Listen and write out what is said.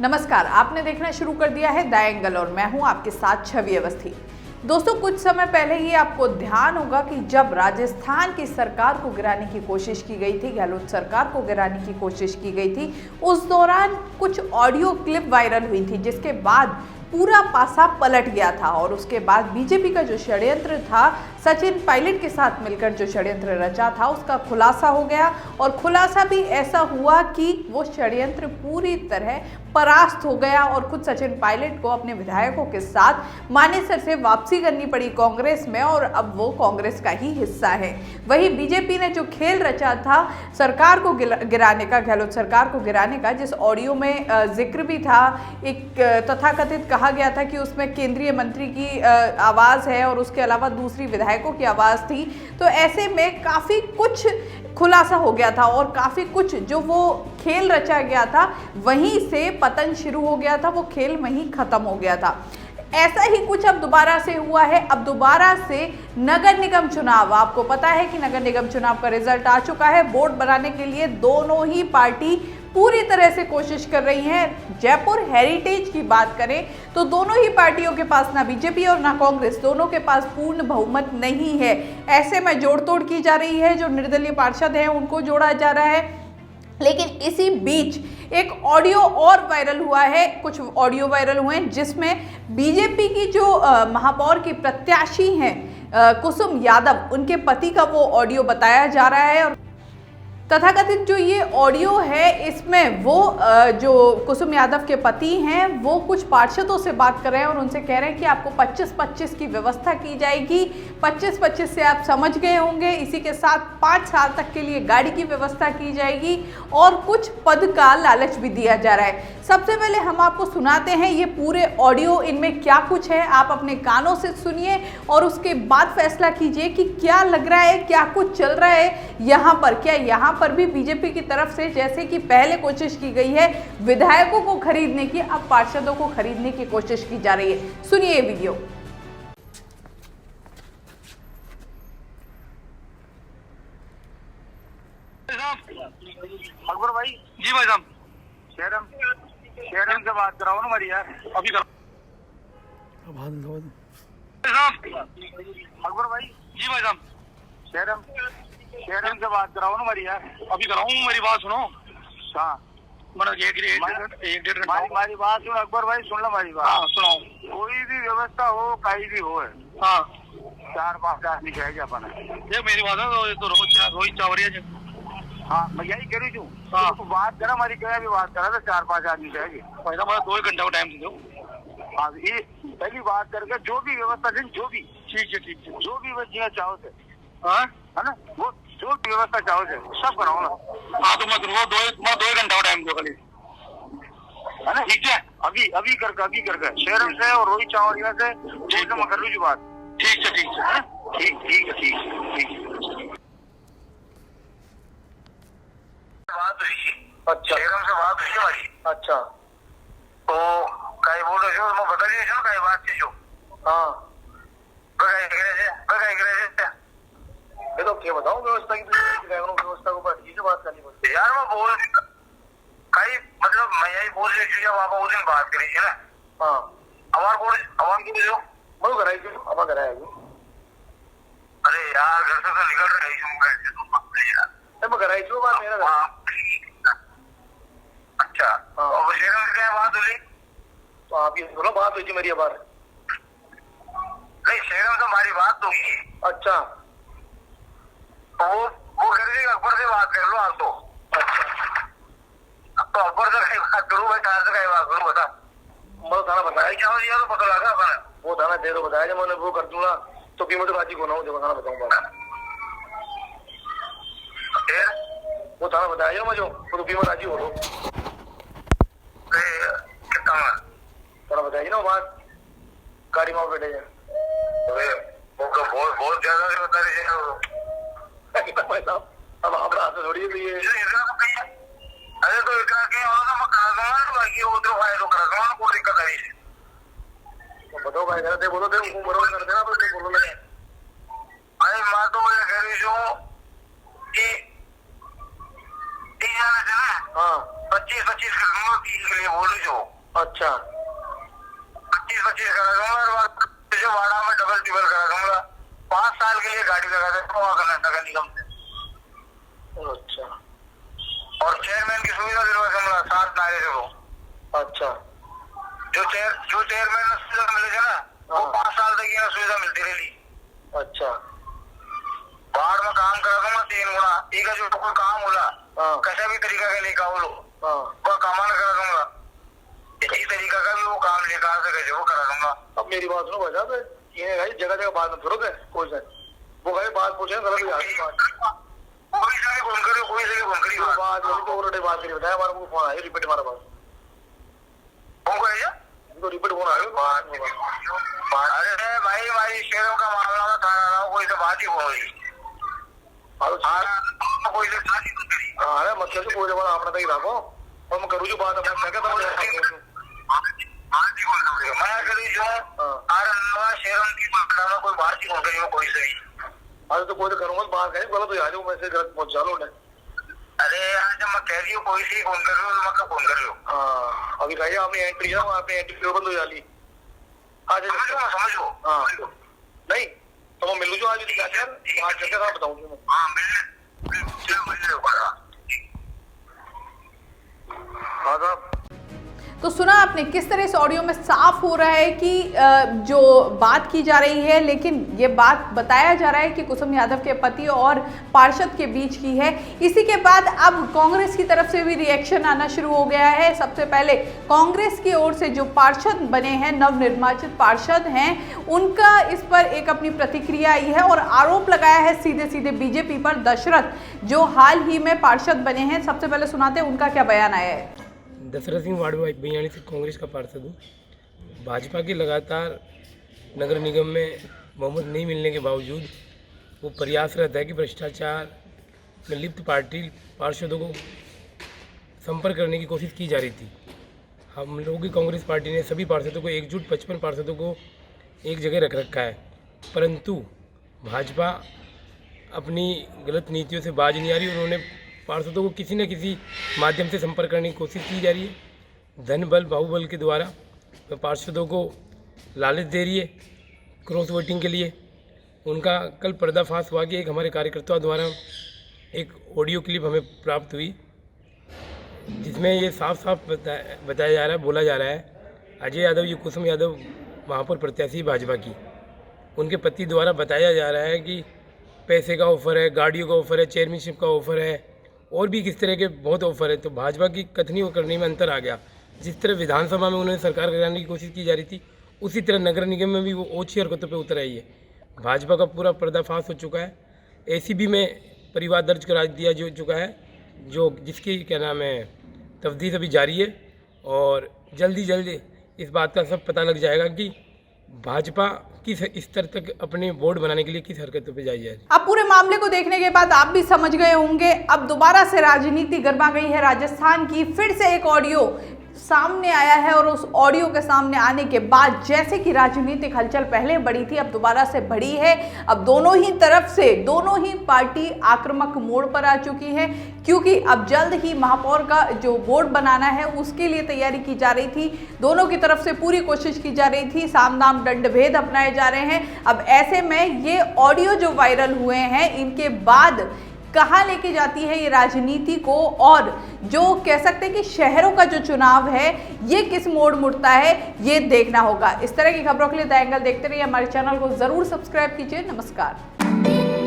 नमस्कार, आपने देखना शुरू कर दिया है द एंगल और मैं हूं आपके साथ छवि अवस्थी। दोस्तों, कुछ समय पहले ही आपको ध्यान होगा कि जब राजस्थान की सरकार को गिराने की कोशिश की गई थी, गहलोत सरकार को गिराने की कोशिश की गई थी, उस दौरान कुछ ऑडियो क्लिप वायरल हुई थी जिसके बाद पूरा पासा पलट गया था। और उसके बाद बीजेपी का जो षड्यंत्र था, सचिन पायलट के साथ मिलकर जो षड्यंत्र रचा था, उसका खुलासा हो गया। और खुलासा भी ऐसा हुआ कि वो षड्यंत्र पूरी तरह परास्त हो गया और खुद सचिन पायलट को अपने विधायकों के साथ मानेसर से वापसी करनी पड़ी कांग्रेस में, और अब वो कांग्रेस का ही हिस्सा है। वहीं बीजेपी ने जो खेल रचा था सरकार को गिराने का, गहलोत सरकार को गिराने का, जिस ऑडियो में जिक्र भी था, एक तथाकथित कहा गया था कि उसमें केंद्रीय मंत्री की आवाज़ है और उसके अलावा दूसरी विधायकों की आवाज़ थी। तो ऐसे में काफ़ी कुछ खुलासा हो गया था और काफ़ी कुछ जो वो खेल रचा गया था वहीं से पतन शुरू हो गया था, वो खेल वहीं ख़त्म हो गया था। ऐसा ही कुछ अब दोबारा से हुआ है। अब दोबारा से नगर निगम चुनाव, आपको पता है कि नगर निगम चुनाव का रिजल्ट आ चुका है। बोर्ड बनाने के लिए दोनों ही पार्टी पूरी तरह से कोशिश कर रही हैं। जयपुर हेरिटेज की बात करें तो दोनों ही पार्टियों के पास, ना बीजेपी और ना कांग्रेस, दोनों के पास पूर्ण बहुमत नहीं है। ऐसे में जोड़ तोड़ की जा रही है, जो निर्दलीय पार्षद हैं उनको जोड़ा जा रहा है। लेकिन इसी बीच एक ऑडियो और वायरल हुआ है, कुछ ऑडियो वायरल हुए हैं जिसमें बीजेपी की जो महापौर की प्रत्याशी हैं कुसुम यादव, उनके पति का वो ऑडियो बताया जा रहा है। और तथाकथित जो ये ऑडियो है, इसमें वो जो कुसुम यादव के पति हैं वो कुछ पार्षदों से बात कर रहे हैं और उनसे कह रहे हैं कि आपको 25-25 की व्यवस्था की जाएगी। 25-25 से आप समझ गए होंगे, इसी के साथ 5 साल तक के लिए गाड़ी की व्यवस्था की जाएगी और कुछ पद का लालच भी दिया जा रहा है। सबसे पहले हम आपको सुनाते हैं ये पूरे ऑडियो, इनमें क्या कुछ है, आप अपने कानों से सुनिए और उसके बाद फैसला कीजिए कि क्या लग रहा है, क्या कुछ चल रहा है यहाँ पर। क्या यहाँ पर भी बीजेपी की तरफ से, जैसे कि पहले कोशिश की गई है विधायकों को खरीदने की, अब पार्षदों को खरीदने की कोशिश की जा रही है? सुनिए ये वीडियो। अकबर भाई जी भाई साहब, शहरम से बात कराओ ना हमारी यार, अभी करो साहब। अकबर भाई जी भाई साहब, शहरम से बात कराओ ना हमारी यार, अभी कराऊं। मेरी बात सुनो। हाँ मतलब एक डेढ़ घंटा। हमारी बात सुन अकबर भाई, सुन लो हमारी बात। हाँ सुनाओ। कोई भी व्यवस्था हो, कहीं भी हो, हाँ 4-5 आदमी चाहिए अपन। ये मेरी बात है तो रोहित चावरिया जी। हाँ मैं यही कह रही हूँ। हाँ तो बात करा, हमारी क्या भी बात करा तो 4-5 आदमी चाहिए। भाई साहब, मतलब 2 घंटे का टाइम दे दो। हाँ ये पहली बात करके जो भी व्यवस्था थी, जो भी ठीक है जो भी बच्चियाँ चाहो से, हाँ है ना, वो जो भी व्यवस्था चाहो से सब कराओ ना। हाँ तो मैं 2 घंटा का टाइम दो खाली, है ना। ठीक है। अभी करके शहरम से और रोहित चावरिया से मैं कर लूँ बात। ठीक है बात हुई। अच्छा शहरम से बात हुई हमारी। अच्छा तो कहीं बोल रहे हो, मैं बता दिए जो कहीं बात थी जो। हाँ ये तो क्या बताऊँ व्यवस्था की, व्यवस्था को पार्टी से बात करनी पड़ती यार। मैं बोल कहीं मतलब मैं यही बोल रही थी, जब आप उस दिन बात करी थी ना। हाँ अवान की जो मैं कराई थी, अब कराया। अरे यार घर से तो निकल रही हूँ मैं कराई थी बात मेरा। अच्छा और शहर में क्या बात हुई? तो आप ये बोलो बात हुई थी मेरी बार। नहीं शहर में तो हमारी बात तो हुई। अच्छा तो वो कर देगा, अकबर से बात कर लो आप तो। अच्छा अब तो अकबर से कहीं बात करूँ भाई, कहाँ से कहीं बात करूँ बता। मैं थाना बताया क्या हो तो पता लगा अपना। वो थाना दे दो बताया, जब मैंने वो कर दूंगा तो कीमत बाजी को ना हो, जब थाना बताऊंगा। वो थाना बताया मुझे, वो तो कीमत राजी हो लो। कितना थोड़ा बताइए ना बात, गाड़ी में बैठे जाए बहुत ज्यादा बता रही है। अब आप रात थोड़ी है। अरे तो इतना क्या होगा, मैं करा दूंगा बाकी वो तो भाई तो करा दूंगा, कोई दिक्कत नहीं है। तो बताओ भाई करते बोलो थे उनको बरोबर कर देना, तो बोलो लगे। अरे मैं तो ये कह रही हूँ कि हाँ 25-25 कर दूंगा, 3 के लिए बोलू जो। अच्छा, 25-25 करा दूंगा और जैसे वाड़ा में डबल टिबल करा दूंगा। 5 साल के लिए गाड़ी लगा देता हूँ नगर निगम से। अच्छा, और चेयरमैन की सुविधा दिलवा दूंगा 7 नारे से वो। अच्छा, जो चेयरमैन सुविधा मिलेगा ना, वो 5 साल तक ये सुविधा मिलती रहेगी। अच्छा, बाढ़ में काम करा दूंगा 3 गुना। एक जो कोई काम होला कैसा भी तरीका का लेकर आओ लो, वो कामान करा दूंगा। इसी तरीका का भी वो काम लेकर सके वो करा दूंगा। अब मेरी बात सुनो भाई साहब, ये भाई जगह जगह बात मत करो कोई से, वो भाई बात पूछे गलत हो जाती बात। कोई से फोन करो, कोई से फोन करी बात तो ऑलरेडी बात करी बताया। हमारा को फोन आया रिपीट हमारे पास। कौन को है इनको रिपीट फोन आया बात। अरे भाई भाई शेरों का मामला में था रहा हूँ, कोई से बात ही हो रही। कोई से बात ही करी। अरे मतलब से कोई जब आपने तक रखो और मैं करूँ जो बात मैं कहता हूँ मैं करी जो शेरों की मामला में कोई बात ही हो गई हो कोई से भी। अरे तो कोई तो करूँगा बात करें गलत हो जाए वो मैसेज गलत पहुँचा लो। अरे यार जब मैं कह रही हूँ कोई से ही फोन कर रही हूँ, मैं फोन कर रही हूँ। हाँ अभी कहिए आपने एंट्री है, आपने एंट्री बंद हो जाती। आज समझ लो। हाँ नहीं तो मैं मिलूँ जो आज आज जगह बताऊँ। हाँ मिलने हाँ। तो सुना आपने किस तरह इस ऑडियो में साफ हो रहा है कि जो बात की जा रही है, लेकिन ये बात बताया जा रहा है कि कुसुम यादव के पति और पार्षद के बीच की है। इसी के बाद अब कांग्रेस की तरफ से भी रिएक्शन आना शुरू हो गया है। सबसे पहले कांग्रेस की ओर से जो पार्षद बने हैं, नवनिर्वाचित पार्षद हैं, उनका इस पर एक अपनी प्रतिक्रिया आई है और आरोप लगाया है सीधे सीधे बीजेपी पर। दशरथ जो हाल ही में पार्षद बने हैं, सबसे पहले सुनाते हैं उनका क्या बयान आया है। दशरथ सिंह वार्ड बयानी से कांग्रेस का पार्षद हूँ। भाजपा की लगातार नगर निगम में बहुमत नहीं मिलने के बावजूद वो प्रयासरत है कि भ्रष्टाचार में लिप्त पार्टी पार्षदों को संपर्क करने की कोशिश की जा रही थी। हम लोगों की कांग्रेस पार्टी ने सभी पार्षदों को एकजुट 55 पार्षदों को एक जगह रख रखा है, परंतु भाजपा अपनी गलत नीतियों से बाज नहीं आ रही। उन्होंने पार्षदों को किसी न किसी माध्यम से संपर्क करने की कोशिश की जा रही है। धन बल बाहुबल के द्वारा पार्षदों को लालच दे रही है क्रॉस वोटिंग के लिए। उनका कल पर्दाफाश हुआ कि एक हमारे कार्यकर्ताओं द्वारा एक ऑडियो क्लिप हमें प्राप्त हुई जिसमें ये साफ साफ बताया जा रहा है, बोला जा रहा है अजय यादव जी कुसुम यादव महापौर प्रत्याशी भाजपा की, उनके पति द्वारा बताया जा रहा है कि पैसे का ऑफर है, गाड़ियों का ऑफर है, चेयरमैनशिप का ऑफर है और भी किस तरह के बहुत ऑफर है। तो भाजपा की कथनी और करनी में अंतर आ गया। जिस तरह विधानसभा में उन्होंने सरकार गिराने की कोशिश की जा रही थी, उसी तरह नगर निगम में भी वो ओछी हरकतों पर उतर आई है। भाजपा का पूरा पर्दाफाश हो चुका है। एसीबी में परिवार दर्ज करा दिया जो चुका है, जो जिसकी क्या नाम है तफ्तीश अभी जारी है और जल्दी जल्दी इस बात का सब पता लग जाएगा कि भाजपा किस स्तर तक अपने बोर्ड बनाने के लिए किस हरकतों पे जाएगी। अब पूरे मामले को देखने के बाद आप भी समझ गए होंगे, अब दोबारा से राजनीति गर्मा गई है राजस्थान की। फिर से एक ऑडियो सामने आया है और उस ऑडियो के सामने आने के बाद जैसे कि राजनीतिक हलचल पहले बढ़ी थी, अब दोबारा से बढ़ी है। अब दोनों ही तरफ से दोनों ही पार्टी आक्रामक मोड़ पर आ चुकी है, क्योंकि अब जल्द ही महापौर का जो बोर्ड बनाना है उसके लिए तैयारी की जा रही थी। दोनों की तरफ से पूरी कोशिश की जा रही थी, साम दाम दंड भेद अपनाए जा रहे हैं। अब ऐसे में ये ऑडियो जो वायरल हुए हैं, इनके बाद कहाँ लेके जाती है ये राजनीति को, और जो कह सकते हैं कि शहरों का जो चुनाव है ये किस मोड़ मुड़ता है, ये देखना होगा। इस तरह की खबरों के लिए द एंगल देखते रहिए। हमारे चैनल को जरूर सब्सक्राइब कीजिए। नमस्कार।